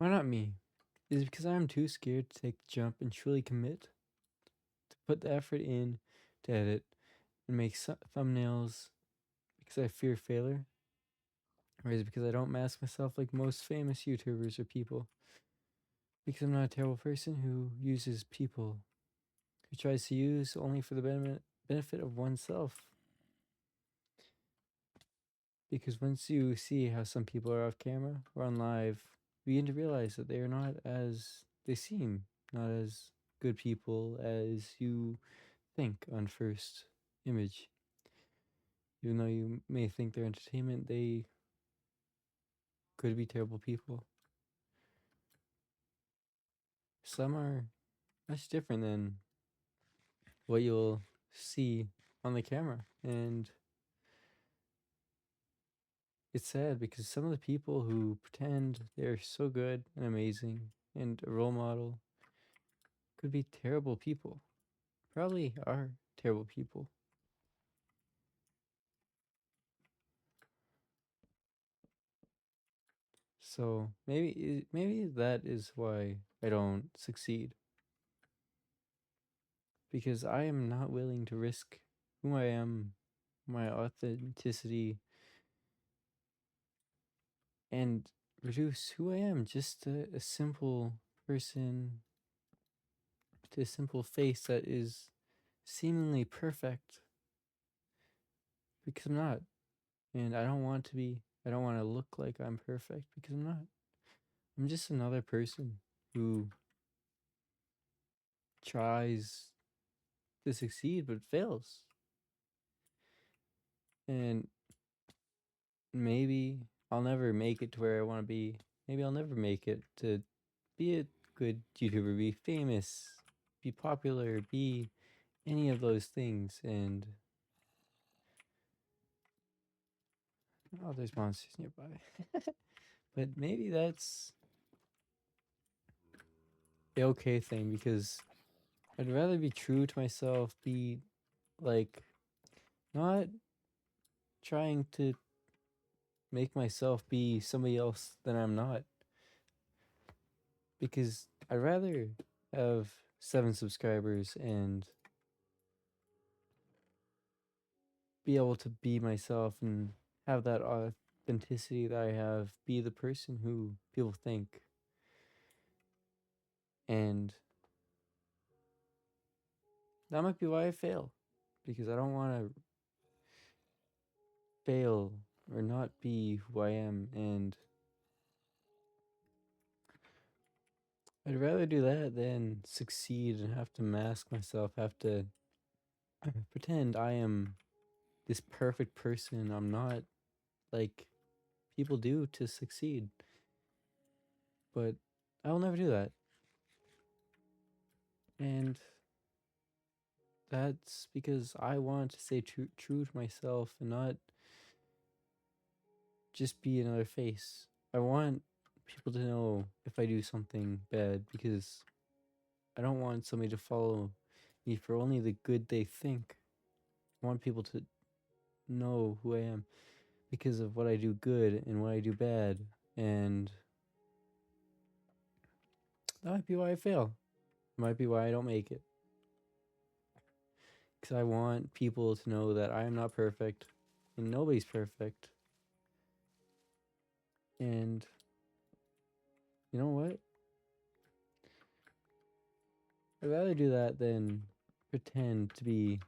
Why not me? Is it because I'm too scared to take the jump and truly commit? To put the effort in to edit and make thumbnails because I fear failure? Or is it because I don't mask myself like most famous YouTubers or people? Because I'm not a terrible person who uses people, who tries to use only for the benefit of oneself? Because once you see how some people are off camera or on live, you begin to realize that they are not as they seem, not as good people as you think on first image. Even though you may think they're entertainment, they could be terrible people. Some are much different than what you'll see on the camera. And it's sad because some of the people who pretend they're so good and amazing and a role model could be terrible people. Probably are terrible people. So maybe that is why I don't succeed, because I am not willing to risk who I am, my authenticity, and reduce who I am just to a simple person, to a simple face that is seemingly perfect, because I'm not. And I don't want to be. I don't want to look like I'm perfect because I'm not. I'm just another person who tries to succeed but fails. And maybe I'll never make it to where I want to be. Maybe I'll never make it to be a good YouTuber, be famous, be popular, be any of those things. And oh, there's monsters nearby. But maybe that's the okay thing, because I'd rather be true to myself, be like not trying to make myself be somebody else than I'm not, because I'd rather have 7 subscribers and be able to be myself and have that authenticity that I have, be the person who people think. And that might be why I fail, because I don't want to fail or not be who I am. And I'd rather do that than succeed and have to mask myself, have to pretend I am this perfect person. I'm not, like people do to succeed. But I will never do that. And that's because I want to stay true to myself and not just be another face. I want people to know if I do something bad, because I don't want somebody to follow me for only the good they think. I want people to know who I am because of what I do good and what I do bad. And that might be why I fail. It might be why I don't make it. Because I want people to know that I am not perfect and nobody's perfect. And you know what? I'd rather do that than pretend to be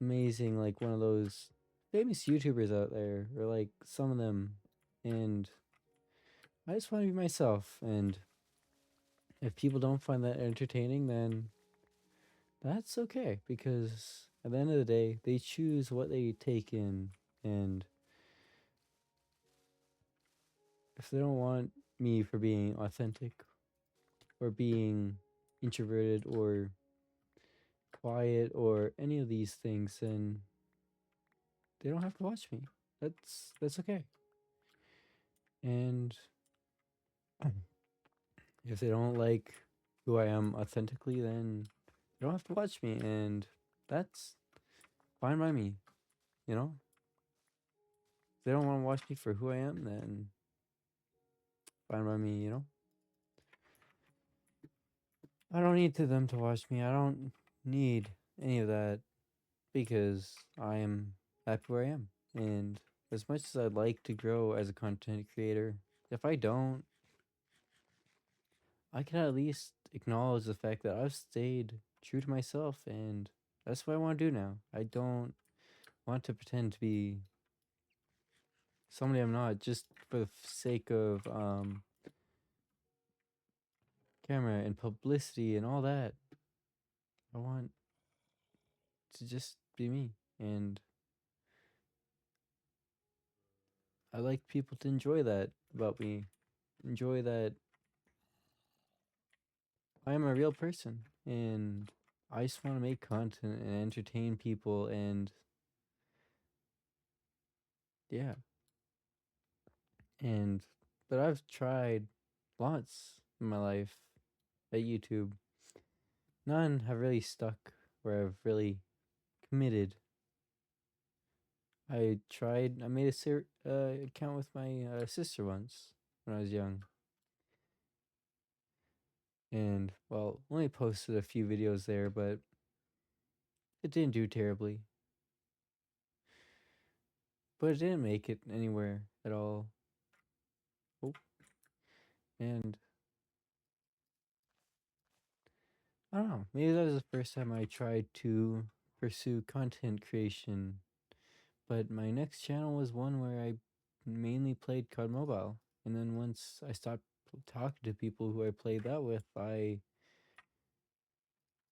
amazing like one of those famous YouTubers out there, or like some of them. And I just want to be myself. And if people don't find that entertaining, then that's okay, because at the end of the day, they choose what they take in. And if they don't want me for being authentic or being introverted or quiet or any of these things, then they don't have to watch me. That's okay. And if they don't like who I am authentically, then they don't have to watch me, and that's fine by me, you know? If they don't want to watch me for who I am, then fine by me, you know? I don't need to them to watch me. I don't need any of that because I am happy where I am. And as much as I'd like to grow as a content creator, if I don't, I can at least acknowledge the fact that I've stayed true to myself, and that's what I want to do now. I don't want to pretend to be somebody I'm not just for the sake of camera and publicity and all that. I want to just be me, and I like people to enjoy that about me. Enjoy that I am a real person, and I just want to make content and entertain people, and yeah. And but I've tried lots in my life at YouTube. None have really stuck where I've really committed. I made a account with my sister once when I was young, and well, only posted a few videos there, but it didn't do terribly. But it didn't make it anywhere at all. Oh, and I don't know, maybe that was the first time I tried to pursue content creation. But my next channel was one where I mainly played COD Mobile. And then once I stopped talking to people who I played that with, I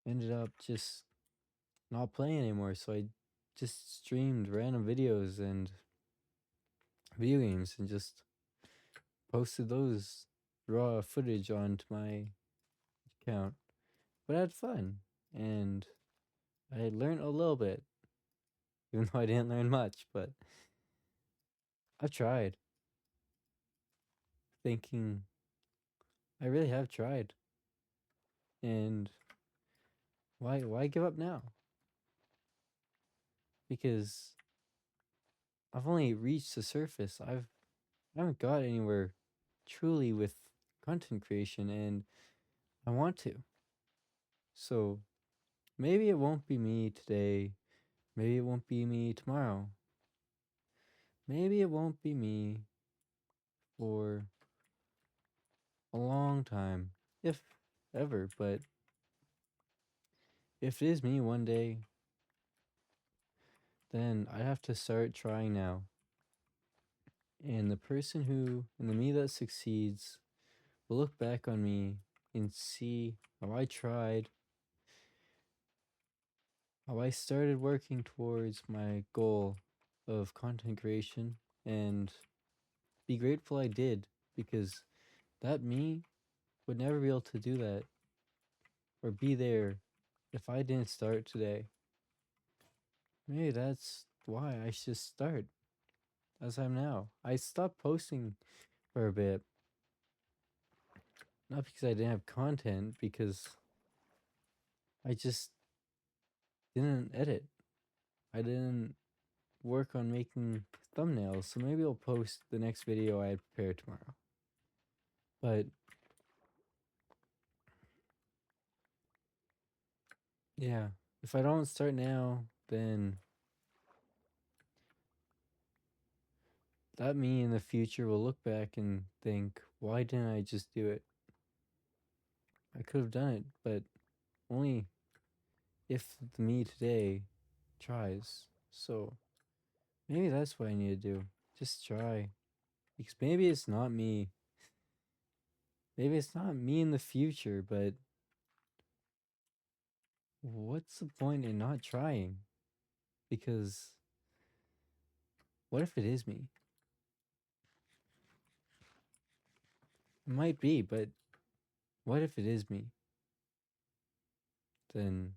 ended up just not playing anymore. So I just streamed random videos and video games and just posted those raw footage onto my account. But I had fun and I learned a little bit, even though I didn't learn much, but I tried, thinking I really have tried. And why give up now? Because I've only reached the surface. I haven't got anywhere truly with content creation, and I want to. So maybe it won't be me today. Maybe it won't be me tomorrow. Maybe it won't be me for a long time, if ever. But if it is me one day, then I have to start trying now. And the me that succeeds, will look back on me and see how I tried, how I started working towards my goal of content creation, and be grateful I did, because that me would never be able to do that or be there if I didn't start today. Maybe that's why I should start as I'm now. I stopped posting for a bit, not because I didn't have content, because I just didn't edit. I didn't work on making thumbnails, so maybe I'll post the next video I prepare tomorrow. But yeah, if I don't start now, then that me in the future will look back and think, why didn't I just do it? I could have done it, but only if the me today tries. So maybe that's what I need to do. Just try. Because maybe it's not me. Maybe it's not me in the future, but what's the point in not trying? Because what if it is me? It might be, but what if it is me? Then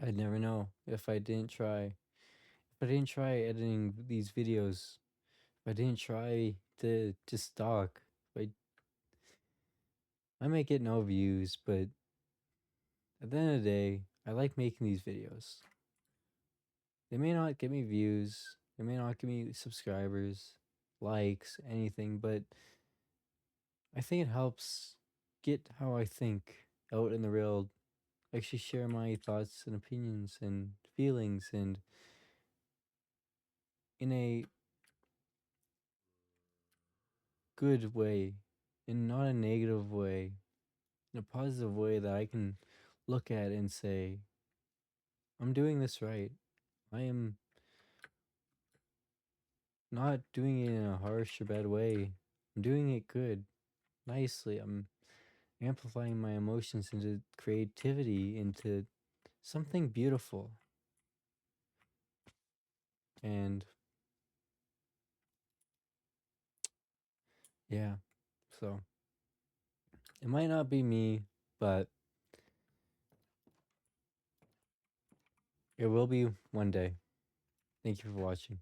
I'd never know if I didn't try. If I didn't try editing these videos, if I didn't try to just talk, I might get no views, but at the end of the day, I like making these videos. They may not get me views, they may not give me subscribers, likes, anything, but I think it helps get how I think out in the real, actually share my thoughts and opinions and feelings, and in a good way, in not a negative way, in a positive way that I can look at and say, I'm doing this right. I am not doing it in a harsh or bad way. I'm doing it good, nicely. I'm amplifying my emotions into creativity, into something beautiful. And yeah, so it might not be me, but it will be one day. Thank you for watching.